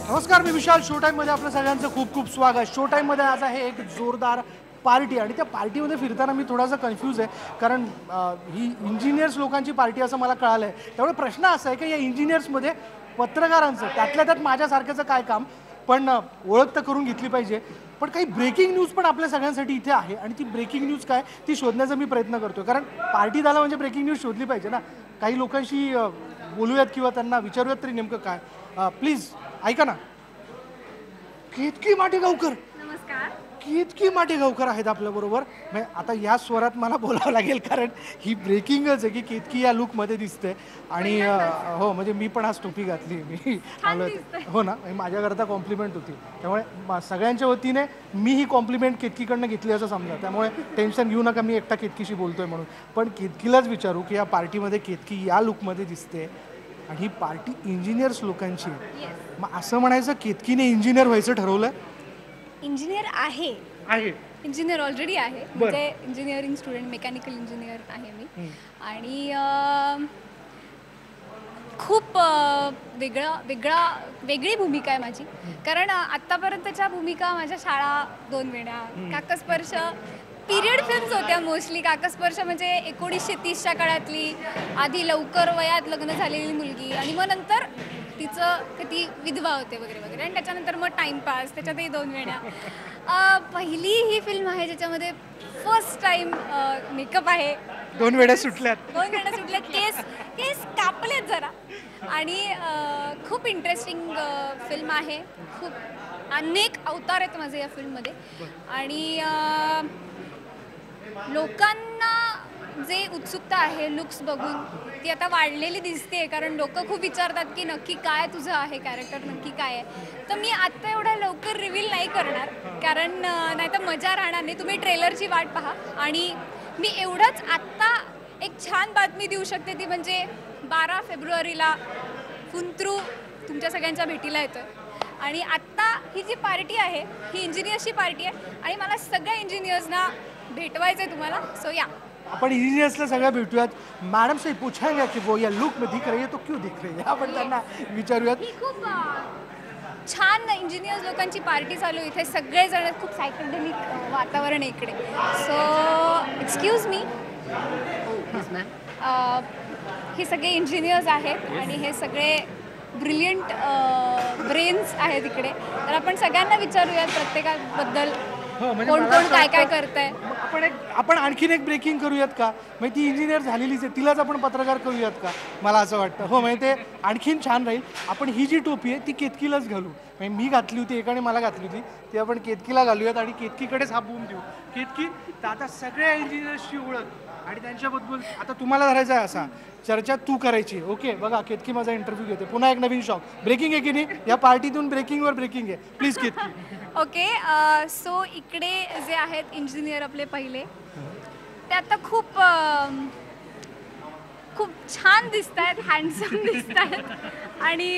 नमस्कार, मी विशाल. शो टाईममध्ये आपलं सगळ्यांचं खूप खूप स्वागत. शो टाईममध्ये आज आहे एक जोरदार पार्टी आणि त्या पार्टीमध्ये फिरताना मी थोडासा कन्फ्यूज आहे, कारण ही इंजिनियर्स लोकांची पार्टी असं मला कळालं आहे. त्यामुळे प्रश्न असा आहे की या इंजिनियर्समध्ये पत्रकारांचं त्यातल्या त्यात माझ्यासारख्याचं काय काम, पण ओळख तर करून घेतली पाहिजे. पण काही ब्रेकिंग न्यूज पण आपल्या सगळ्यांसाठी इथे आहे आणि ती ब्रेकिंग न्यूज काय ती शोधण्याचा मी प्रयत्न करतो, कारण पार्टी झाला म्हणजे ब्रेकिंग न्यूज शोधली पाहिजे ना. काही लोकांशी बोलूयात किंवा त्यांना विचारूयात तरी नेमकं काय. प्लीज ऐका ना. केतकी माटेगावकर. नमस्कार. केतकी माटेगावकर आहेत आपल्याबरोबर. आता या स्वरात मला बोलावं लागेल, कारण ही ब्रेकिंगच आहे की केतकी या लुकमध्ये दिसते. आणि हो, म्हणजे मी पण आज टोपी घातली. मी आलो हो ना, माझ्याकरता कॉम्प्लिमेंट होती. त्यामुळे सगळ्यांच्या वतीने मी ही कॉम्प्लिमेंट केतकीकडनं घेतली असं समजा. त्यामुळे टेन्शन घेऊ नका, मी एकटा केतकीशी बोलतोय म्हणून. पण केतकीलाच विचारू की या पार्टीमध्ये केतकी या लुकमध्ये दिसते आणि ही पार्टी इंजिनियर्स लोकांची आहे. मग असं म्हणायचं केतकीने इंजिनियर व्हायचं ठरवलं? इंजिनियर आहे. इंजिनियर ऑलरेडी आहे. म्हणजे इंजिनिअरिंग स्टुडंट, मेकॅनिकल इंजिनियर आहे मी. आणि खूप वेगळी भूमिका आहे माझी. कारण आत्तापर्यंतच्या भूमिका माझ्या शाळा, 2 वेण्या, काकस्पर्श, पिरियड फिल्म्स होत्या मोस्टली. काकस्पर्श म्हणजे 1930च्या काळातली, आधी लवकर वयात लग्न झालेली मुलगी आणि मग नंतर तिचं ती विधवा होते वगैरे वगैरे. आणि त्याच्यानंतर मग टाईमपास, त्याच्यातही 2 वेण्या. पहिली ही फिल्म आहे ज्याच्यामध्ये फर्स्ट टाईम मेकअप आहे. 2 वेळा सुटल्यात. केस कापलेत जरा. आणि खूप इंटरेस्टिंग फिल्म आहे. खूप अनेक अवतार आहेत माझे या फिल्ममध्ये. आणि लोकांना जे उत्सुकता आहे लुक्स बघून ती आता वाढलेली दिसते, कारण लोक खूप विचारतात की नक्की काय तुझं आहे कॅरेक्टर, नक्की काय आहे. तर मी आत्ता एवढ्या लवकर रिव्हील नाही करणार, कारण नाही तर मजा राहणार नाही. तुम्ही ट्रेलरची वाट पहा. आणि मी एवढंच आत्ता एक छान बातमी देऊ शकते, ती म्हणजे 12 फेब्रुवारीला फुंत्रू तुमच्या सगळ्यांच्या भेटीला येतोय. आणि आत्ता ही जी पार्टी आहे ही इंजिनियर्सची पार्टी आहे आणि मला सगळ्या इंजिनियर्सना भेटवायचं आहे तुम्हाला. सो या, आपण इंजिनियर्सला सगळ्या भेटूयात. मॅडम से पूछेंगे की वो या लुक में दिख रही है तो क्यों दिख रही है, आपण त्यांना विचारूयात. ही खूप छान इंजिनियर्स लोकांची पार्टी चालू इथे. सगळेजण खूप सायकडेलिक वातावरण आहे इकडे. So excuse me. हे सगळे इंजिनियर्स आहेत आणि हे सगळे ब्रिलियंट ब्रेन्स आहेत इकडे. तर आपण सगळ्यांना विचारूयात प्रत्येकाबद्दल कोण कोण काय काय करतंय. आपण आणखीन एक ब्रेकिंग करूयात का? म्हणजे ती इंजिनियर झालेलीच आहे, तिलाच आपण पत्रकार करूयात का, मला असं वाटतं. हो, म्हणजे ते आणखीन छान राहील. आपण ही जी टोपी आहे ती केतकीलाच घालू. म्हणजे मी घातली होती, एकाने मला घातली होती, ती आपण केतकीला घालूयात आणि केतकीकडेच हा बूम देऊ. केतकी, तर आता सगळ्या इंजिनियर्सची ओळख आणि त्यांच्याबद्दल आता तुम्हाला धरायचा आहे असा चर्चा तू करायची. ओके, बघा केतकी माझा इंटरव्ह्यू घेते. पुन्हा एक नवीन शॉक. ब्रेकिंग आहे की नाही, या पार्टीतून ब्रेकिंगवर ब्रेकिंग आहे. प्लीज केतकी. ओके. सो इकडे जे आहेत इंजिनियर आपले पहिले, ते आता खूप छान दिसत आहेत, हँडसम दिसत आहेत. आणि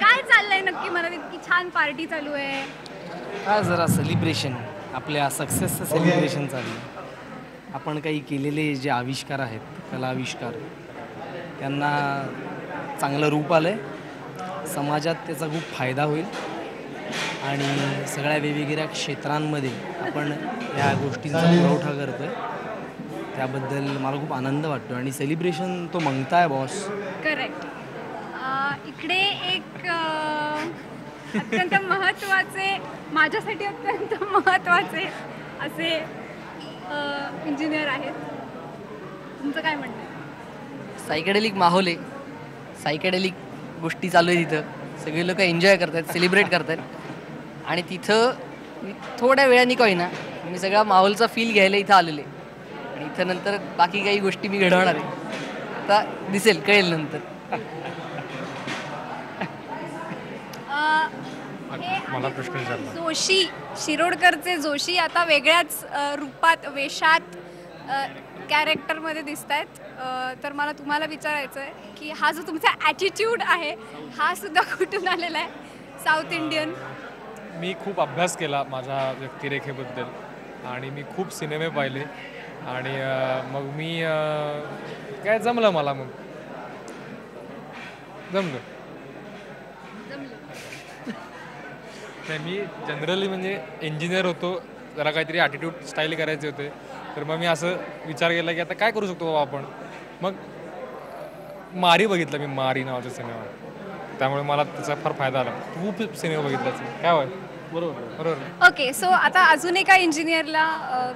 काय चाललंय नक्की, मला इतकी छान पार्टी चालू आहे. हा, जरा सेलिब्रेशन, आपल्या सक्सेसचं सेलिब्रेशन चालू आहे. आपण काही केलेले जे आविष्कार आहेत, कला आविष्कार, त्यांना चांगलं रूप आलं आहे. समाजात त्याचा खूप फायदा होईल आणि सगळ्या वेगवेगळ्या क्षेत्रांमध्ये आपण या गोष्टींचा पुरवठा करतो आहे. त्याबद्दल मला खूप आनंद वाटतो आणि सेलिब्रेशन तो मंगताय बॉस. करेक्ट. इकडे एक अत्यंत महत्त्वाचे, माझ्यासाठी अत्यंत महत्त्वाचे असे इंजिनियर आहेत. तुमचं काय म्हणणं आहे? सायकेडेलिक माहोल आहे, सायकेडेलिक गोष्टी चालू आहे तिथं. सगळे लोक एन्जॉय करत आहेत, सेलिब्रेट करत आहेत. आणि तिथं थोड्या वेळाने काही ना मी सगळा माहोलचा फील घ्यायला इथं आलेले. आणि इथं नंतर बाकी काही गोष्टी मी घडवणार आहे, आता दिसेल, कळेल नंतर. मला प्रश्न विचारला. जोशी, शिरोडकरचे जोशी आता वेगळ्याच रूपात, वेशात, कॅरेक्टरमध्ये दिसत आहेत. तर मला तुम्हाला विचारायचं आहे की हा जो तुमचा ॲटिट्यूड आहे हा सुद्धा कुठून आलेला आहे? South Indian. मी खूप अभ्यास केला माझ्या व्यक्तिरेखेबद्दल आणि मी खूप सिनेमे पाहिले आणि मग मी काय जमलं मला, मग जमलं. नाही, मी जनरली म्हणजे इंजिनियर होतो, जरा काहीतरी ॲटिट्यूड स्टाईल करायचे होते, तर मग मी असं विचार केला की आता काय करू शकतो बाबा आपण. मग मारी बघितलं मी, मारी नावाचा सिनेमा, त्यामुळे मला त्याचा फार फायदा आला. खूप सिनेमा बघितल्याचे काय होय. बरोबर बरोबर. ओके, सो आता अजून एका इंजिनियरला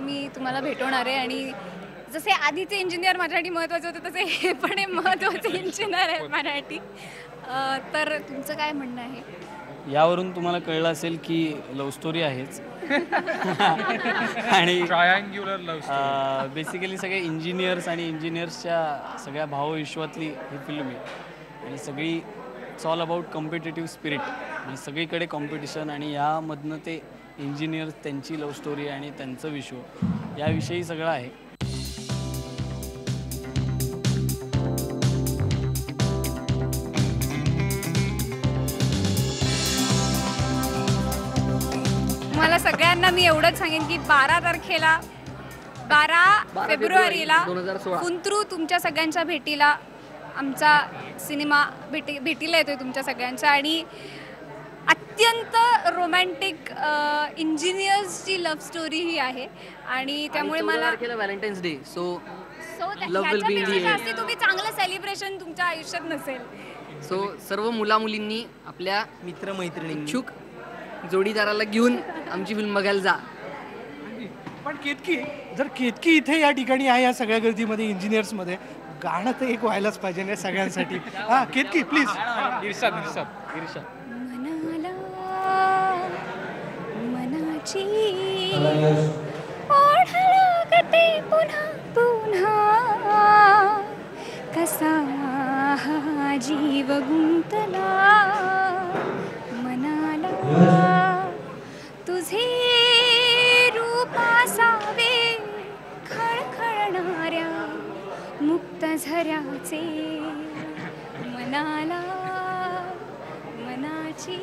मी तुम्हाला भेटवणार आहे आणि जसे आधीचे इंजिनियर माझ्यासाठी महत्त्वाचे होते तसे हे पण हे महत्त्वाचे इंजिनियर आहेत माझ्यासाठी. तर तुमचं काय म्हणणं आहे? यावरून तुम्हाला कळलं असेल की लव्ह स्टोरी आहेच आणि ट्रायंग्युलर लव्ह बेसिकली सगळे इंजिनियर्स आणि इंजिनियर्सच्या सगळ्या भावविश्वातली ही फिल्म आहे आणि सगळी it's all about competitive spirit, म्हणजे सगळीकडे कॉम्पिटिशन आणि यामधनं ते इंजिनियर्स, त्यांची लव्ह स्टोरी आणि त्यांचं विश्व याविषयी सगळं आहे. मला सगळ्यांना मी एवढंच सांगेन की 12 तारखेला 12 फेब्रुवारीला 2016 फुंत्रू तुमच्या सगळ्यांच्या भेटीला आमचा सिनेमा भेटीला येतोय तुमच्या सगळ्यांच्या आणि अत्यंत रोमॅन्टिक इंजिनियर्सची लव्ह स्टोरी ही आहे आणि त्यामुळे मला Valentine's day so Love will be in the air. तुम्ही चांगलं सेलिब्रेशन तुमच्या आयुष्यात नसेल. सो सर्व मुलामुलींनी आपल्या मित्रमैत्रिणी इच्छुक जोडीदाराला घेऊन आमची फिल्म बघायला जा. पण केतकी, जर केतकी इथे या ठिकाणी आहे या सगळ्या गर्दीमध्ये इंजिनियर्समध्ये, गाणं तर एक व्हायलाच पाहिजे ना सगळ्यांसाठी. हां केतकी प्लीज. इर्षाद इर्षाद इर्षाद. मनाला मनाची ओढ लागते पुन्हा पुन्हा, कसा हा जीव गुंतला मनाला तुझे रूप असावे खळखळणाऱ्या मुक्त झऱ्याचे मनाला मनाची.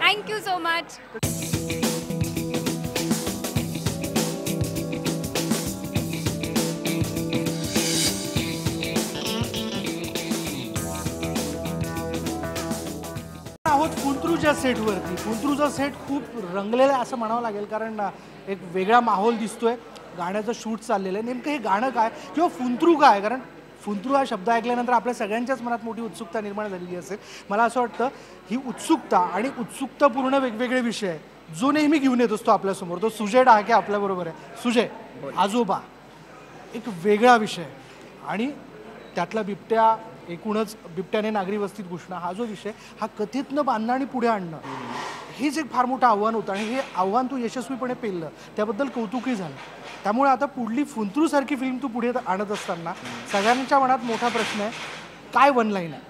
Thank you so much. आहोत फुंत्रूच्या सेटवरती. फुंत्रूचा सेट खूप रंगलेला आहे असं म्हणावं लागेल, कारण एक वेगळा माहोल दिसतोय. गाण्याचं शूट चाललेलं आहे. नेमकं हे गाणं काय किंवा फुंत्रू काय, कारण फुंत्रू हा शब्द ऐकल्यानंतर आपल्या सगळ्यांच्याच मनात मोठी उत्सुकता निर्माण झालेली असेल. मला असं वाटतं ही उत्सुकता आणि उत्सुकतापूर्ण वेगवेगळे विषय आहे जो नेहमी घेऊन येत असतो आपल्यासमोर. तो सुजय डाके आपल्याबरोबर आहे. सुजय, आजोबा एक वेगळा विषय आणि त्यातला बिबट्या, एकूणच बिबट्याने नागरी वस्तीत घुसणं हा जो विषय, हा कथेतनं बांधणं आणि पुढे आणणं, हेच एक फार मोठं आव्हान होतं आणि हे आव्हान तू यशस्वीपणे पेललं, त्याबद्दल कौतुकही झालं. त्यामुळे आता पुढली फुंत्रूसारखी फिल्म तू पुढे आणत असताना सगळ्यांच्या मनात मोठा प्रश्न आहे, काय वन लाईन आहे?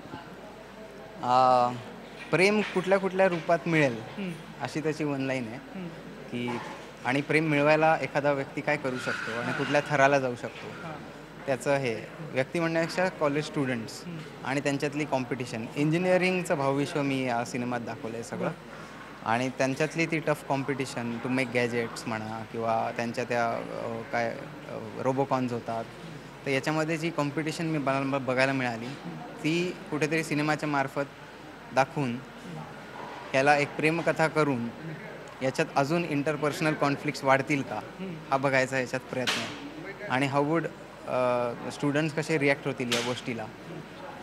प्रेम कुठल्या कुठल्या रूपात मिळेल अशी त्याची वन लाईन आहे की, आणि प्रेम मिळवायला एखादा व्यक्ती काय करू शकतो आणि कुठल्या थराला जाऊ शकतो त्याचं हे व्यक्ती म्हणण्यापेक्षा कॉलेज स्टुडंट्स आणि त्यांच्यातली कॉम्पिटिशन, इंजिनिअरिंगचं भावविश्व मी या सिनेमात दाखवलं आहे सगळं. आणि त्यांच्यातली ती tough competition to make gadgets म्हणा किंवा त्यांच्या त्या काय रोबोकॉन्स होतात, तर याच्यामध्ये जी कॉम्पिटिशन मी बघायला मिळाली ती कुठेतरी सिनेमाच्या मार्फत दाखवून याला एक प्रेमकथा करून याच्यात अजून इंटरपर्सनल कॉन्फ्लिक्ट्स वाढतील का हा बघायचा याच्यात प्रयत्न आहे. आणि हाऊ वुड स्टुडंट्स कसे रिॲक्ट होतील या गोष्टीला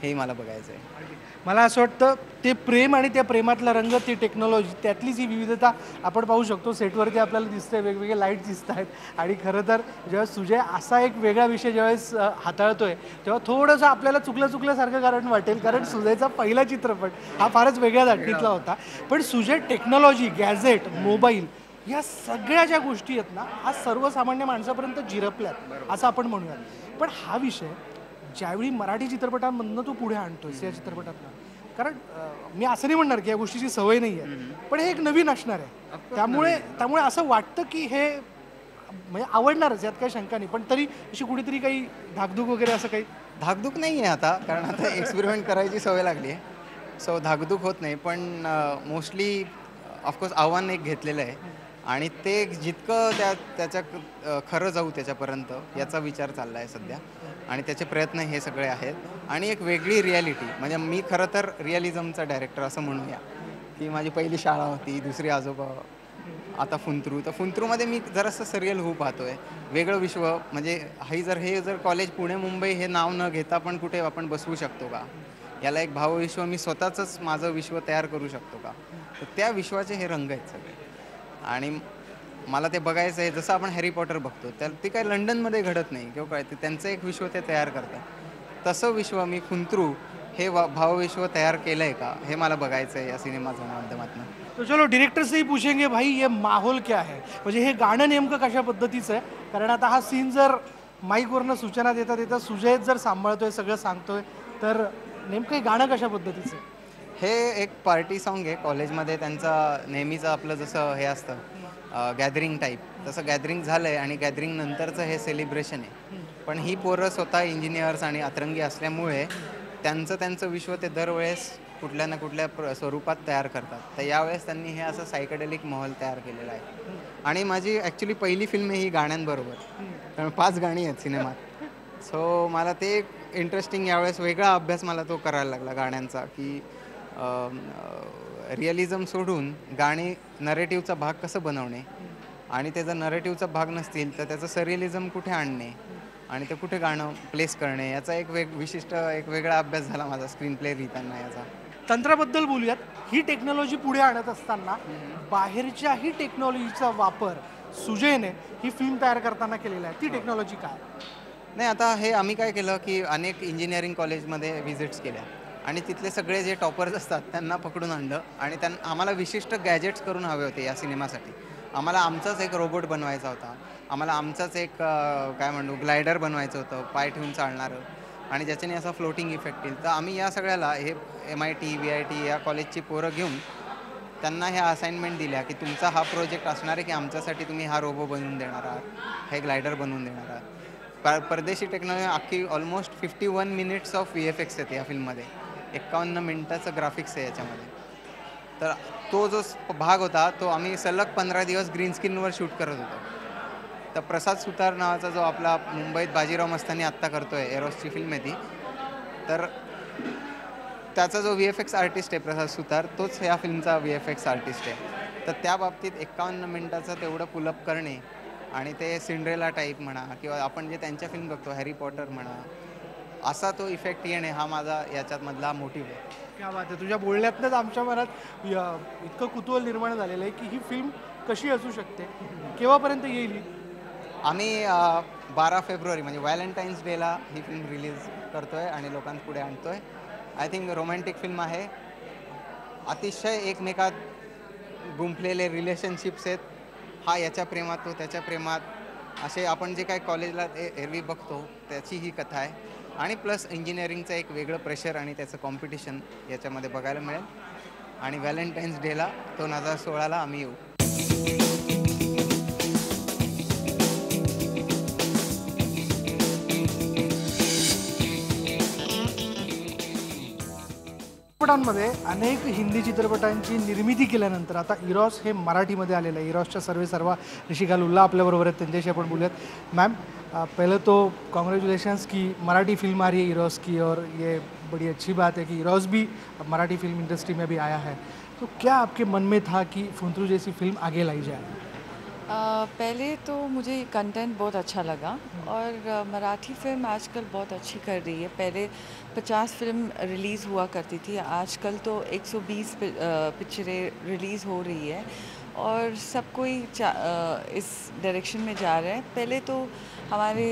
हे मला बघायचं आहे. मला असं वाटतं ते प्रेम आणि त्या प्रेमातला रंग, ती टेक्नॉलॉजी, त्यातली जी विविधता आपण पाहू शकतो. सेटवरती आपल्याला दिसतंय, वेगवेगळे लाईट दिसत आहेत. आणि खरं तर जेव्हा सुजय असा एक वेगळा विषय ज्यावेळेस हाताळतोय तेव्हा थोडंसं आपल्याला चुकल्यासारखं कारण वाटेल, कारण सुजयचा पहिला चित्रपट हा फारच वेगळ्या धाटणीतला होता. पण सुजय टेक्नॉलॉजी, गॅजेट, मोबाईल या सगळ्या ज्या गोष्टी आहेत ना, आज सर्वसामान्य माणसापर्यंत झिरपल्यात असं आपण म्हणूयात. पण हा विषय ज्यावेळी मराठी चित्रपटांमधनं तू पुढे आणतोयस या चित्रपटातनं, कारण मी असं नाही म्हणणार की या गोष्टीची सवय नाही आहे, पण हे एक नवीन असणार आहे. त्यामुळे असं वाटतं की हे म्हणजे आवडणारच, यात काही शंका नाही. पण तरी अशी कुठेतरी काही धाकधूक वगैरे असं काही? धाकधूक नाही आहे आता, कारण आता एक्सपेरिमेंट करायची सवय लागली आहे, सो धाकधूक होत नाही. पण मोस्टली ऑफकोर्स आव्हान एक घेतलेलं आहे आणि ते जितकं त्याच्या खरं जाऊ त्याच्यापर्यंत याचा विचार चालला आहे सध्या. आणि त्याचे प्रयत्न हे सगळे आहेत. आणि एक वेगळी रिॲलिटी, म्हणजे मी खरं तर रिअलिझमचा डायरेक्टर असं म्हणूया, की माझी पहिली शाळा होती, दुसरी आजोबा, आता फुंतरू. तर फुंतरूमध्ये मी जरासं सरियल होऊ पाहतोय, वेगळं विश्व. म्हणजे हे जर कॉलेज पुणे मुंबई हे नाव न घेता पण कुठे आपण बसवू शकतो का, याला एक भावविश्व मी स्वतःचंच माझं विश्व तयार करू शकतो का, तर त्या विश्वाचे हे रंग आहेत सगळे. आणि मला ते बघायचं आहे. जसं आपण हॅरी पॉटर बघतो, तर ते काय लंडनमध्ये घडत नाही किंवा काय, ते त्यांचं एक विश्व ते तयार करतात. तसं विश्व मी फुंतरू हे भावविश्व तयार केलं आहे का, हे मला बघायचं आहे या सिनेमाच्या माध्यमातून. तो चलो डायरेक्टर से ही पूछेंगे भाई ये माहौल क्या है, म्हणजे हे गाणं नेमकं कशा पद्धतीचं आहे. कारण आता हा सीन जर माईकवरनं सूचना देता देता सुजय जर सांभाळतोय, सगळं सांगतोय, तर नेमकं हे गाणं कशा पद्धतीचं आहे. हे एक पार्टी सॉन्ग आहे. कॉलेजमध्ये त्यांचा नेहमीचं आपलं जसं हे असतं गॅदरिंग टाईप, तसं गॅदरिंग झालं आहे आणि गॅदरिंग नंतरचं हे सेलिब्रेशन आहे. पण ही पोरं स्वतः इंजिनियर्स आणि अतरंगी असल्यामुळे त्यांचं विश्व ते दरवेळेस कुठल्या ना कुठल्या स्वरूपात तयार करतात. तर यावेळेस त्यांनी हे असं सायकेडेलिक माहोल तयार केलेला आहे. आणि माझी ॲक्च्युली पहिली फिल्म आहे ही गाण्यांबरोबर, कारण 5 गाणी आहेत सिनेमात. सो मला ते एक इंटरेस्टिंग, यावेळेस वेगळा अभ्यास मला तो करायला लागला गाण्यांचा, की रिअलिझम सोडून गाणी नरेटिव्हचा भाग कसं बनवणे, आणि ते जर नरेटिव्हचा भाग नसतील तर त्याचं सरियलिझम कुठे आणणे आणि ते कुठे गाणं प्लेस करणे, याचा एक विशिष्ट एक वेगळा अभ्यास झाला माझा स्क्रीन प्ले लिहिताना. याचा तंत्राबद्दल बोलूयात. ही टेक्नॉलॉजी पुढे आणत असताना बाहेरच्याही टेक्नॉलॉजीचा वापर सुजयने ही फिल्म तयार करताना केलेला आहे. ती टेक्नॉलॉजी काय? नाही, आता हे आम्ही काय केलं की अनेक इंजिनिअरिंग कॉलेजमध्ये व्हिजिट्स केल्या आणि तिथले सगळे जे टॉपर्स असतात त्यांना पकडून आणलं आणि आम्हाला विशिष्ट गॅजेट्स करून हवे होते या सिनेमासाठी. आम्हाला आमचाच एक रोबोट बनवायचा होता, आम्हाला आमचाच एक काय म्हणू ग्लायडर बनवायचं होतं, पाय ठेवून चालणारं, आणि ज्याच्याने असा फ्लोटिंग इफेक्ट येईल. तर आम्ही या सगळ्याला हे MIT VIT या कॉलेजची पोरं घेऊन त्यांना ह्या असाइनमेंट दिल्या की तुमचा हा प्रोजेक्ट असणार आहे की आमच्यासाठी तुम्ही हा रोबो बनवून देणार आहात, हे ग्लायडर बनवून देणार आहात. परदेशी टेक्नॉलॉजी अख्खी ऑलमोस्ट 51 मिनिट्स ऑफ VFX येते या फिल्ममध्ये, 51 मिनिटाचं ग्राफिक्स आहे याच्यामध्ये. तर तो जो भाग होता तो आम्ही सलग 15 दिवस ग्रीन स्क्रीनवर शूट करत होतो. तर प्रसाद सुतार नावाचा जो आपला मुंबईत बाजीराव मस्तानी आत्ता करतोय, एरोसची फिल्म आहे ती, तर त्याचा जो VFX आर्टिस्ट आहे प्रसाद सुतार, तोच ह्या फिल्मचा VFX आर्टिस्ट आहे. तर त्या बाबतीत 51 मिनिटाचं तेवढं पुलअप करणे आणि ते सिंड्रेला टाईप म्हणा किंवा आपण जे त्यांच्या फिल्म बघतो हॅरी पॉटर म्हणा, असा तो इफेक्ट येणे हा माझा याच्यातमधला मोटिव्ह आहे. क्या बात आहे. तुझ्या बोलण्यातनंच आमच्या मनात इतकं कुतूहल निर्माण झालेलं आहे की ही फिल्म कशी असू शकते, केव्हापर्यंत येईल. आम्ही 12 फेब्रुवारी म्हणजे व्हॅलेंटाईन्स डेला ही फिल्म रिलीज करतोय आणि लोकांपुढे आणतोय. आय थिंक रोमॅन्टिक फिल्म आहे. अतिशय एकमेकात गुंफलेले रिलेशनशिप्स आहेत. हा याच्या प्रेमात, तो त्याच्या प्रेमात, असे आपण जे काही कॉलेजला एरवी बघतो त्याची ही कथा आहे. आणि प्लस इंजिनिअरिंगचं एक वेगळं प्रेशर आणि त्याचं कॉम्पिटिशन याच्यामध्ये बघायला मिळेल. आणि व्हॅलेंटाईन्स डेला 2016ला आम्ही येऊ. चित्रपटांमध्ये अनेक हिंदी चित्रपटांची निर्मिती केल्यानंतर आता इरॉस हे मराठीमध्ये आलेलं आहे. इरॉसच्या सर्व ऋषिका लुल्ला आपल्याबरोबर आहेत, त्यांच्याशी आपण बोलूयात. मैम, पहले तो कॉन्ग्रेचुलेशंस कि मराठी फिल्म आ रही है इरॉस की, और ये बड़ी अच्छी बात है कि इरॉस भी मराठी फिल्म इंडस्ट्री में भी आया है. तो क्या आपके मन में था कि फुंतरू जैसी फिल्म आगे लाई जाए? पहले तो मुझे कंटेंट बहुत अच्छा लगा और मराठी फिल्म आजकल बहुत अच्छी कर रही है. पहले 50 फिल्म रिलीज़ हुआ करती थी, आजकल तो 120 पिक्चरें रिलीज़ हो रही है और सब कोई इस डायरेक्शन में जा रहे हैं. पहले तो हमारे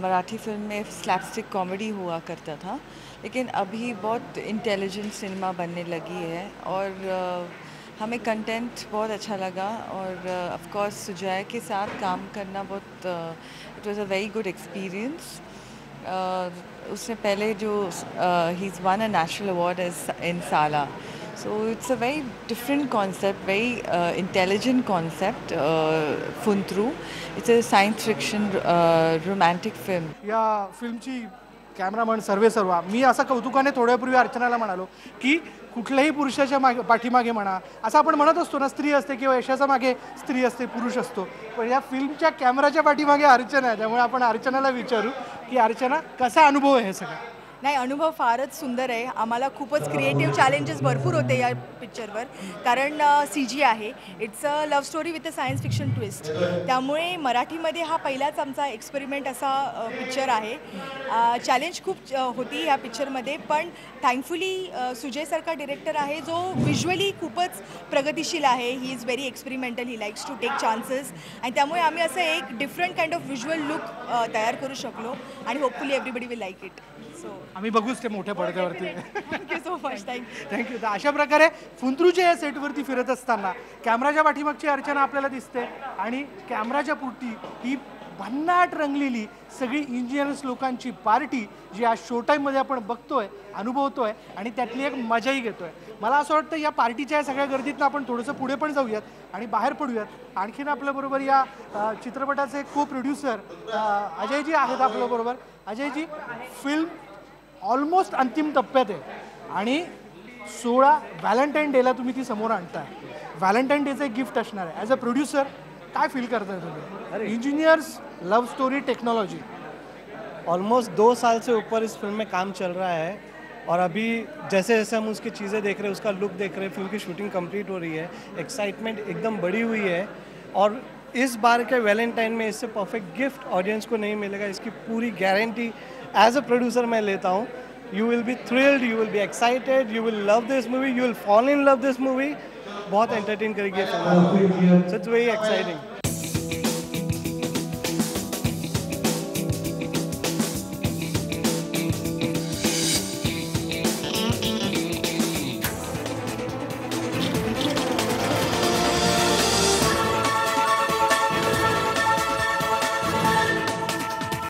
मराठी फिल्म में स्लैपस्टिक कॉमेडी हुआ करता था, लेकिन अभी बहुत इंटेलिजेंट सिनेमा बनने लगी है और हमें कंटेंट बहुत अच्छा लगा. और ऑफ कोर्स सुजय के साथ काम करना बहुत it was a very good experience. उसने पहले जो he is one a national award in साला, so it's a very different concept, very intelligent concept. Funtru, it's a science fiction romantic film. या फिल्मची cameraman सर्वेसर्वा, मी असं कौतुकाने थोड्यापूर्वी अर्चनाला म्हणालो की कुठल्याही पुरुषाच्या मागे पाठीमागे म्हणा, असं आपण म्हणत असतो ना, स्त्री असते किंवा यशाच्या मागे स्त्री असते, पुरुष असतो, पण या फिल्मच्या कॅमेराच्या पाठीमागे अर्चना आहे. त्यामुळे आपण अर्चनाला विचारू की अर्चना, कसा अनुभव आहे हे सगळं? नाही, अनुभव फारच सुंदर आहे. आम्हाला खूपच क्रिएटिव्ह चॅलेंजेस भरपूर होते या पिक्चरवर, कारण CG आहे. It's a love story with a science fiction twist. त्यामुळे मराठीमध्ये हा पहिलाच आमचा एक्सपेरिमेंट असा पिक्चर आहे. चॅलेंज खूप होती ह्या पिक्चरमध्ये, पण थँकफुली सुजयसारखा डिरेक्टर आहे जो व्हिज्युअली खूपच प्रगतिशील आहे. He is very experimental, he likes to take chances, आणि त्यामुळे आम्ही असं एक different kind of visual look तयार करू शकलो, आणि hopefully everybody will like it. आम्ही बघूच ते मोठ्या पडद्यावरती. Thank you so much. थँक्यू. तर अशा प्रकारे फुंत्रूच्या या सेटवरती फिरत असताना कॅमेराच्या पाठीमागची अर्चना आपल्याला दिसते, आणि कॅमेराच्या पुढची ही भन्नाट रंगलेली सगळी इंजिनियर्स लोकांची पार्टी जी आज शो टाईममध्ये आपण बघतोय, अनुभवतोय, आणि त्यातली एक मजाही घेतोय. मला असं वाटतं या पार्टीच्या या सगळ्या गर्दीतनं आपण थोडंसं पुढे पण जाऊयात आणि बाहेर पडूयात. आणखीन आपल्याबरोबर या चित्रपटाचे को प्रोड्युसर अजयजी आहेत आपल्याबरोबर. अजयजी, फिल्म ऑलमोस्ट अंतिम टप्प्यात आहे आणि 16 व्हॅलेंटाईन डेला तुम्ही ती समोर आणताय. व्हॅलेंटाईन डेचं एक गिफ्ट असणार आहे. ॲज अ प्रोड्युसर काय फील करताय तुम्ही? इंजीनियर्स, लव स्टोरी, टेक्नोलॉजी. ऑलमोस्ट 2 साल से ऊपर इस फिल्म में काम चल रहा है, और अभी जैसे जैसे हम उसकी चीज़ें देख रहे हैं, उसका लुक देख रहे हैं, फिल्म की शूटिंग कंप्लीट हो रही है, एक्साइटमेंट एकदम बढ़ी हुई है. और इस बार के वैलेंटाइन में इससे परफेक्ट गिफ्ट ऑडियंस को नहीं मिलेगा, इसकी पूरी गारंटी एज अ प्रोड्यूसर मैं लेता हूँ. You will be thrilled, you will be excited, you will love this movie, you will fall in love this movie. बहुत एंटरटेन करेगी ये film, so it's very exciting.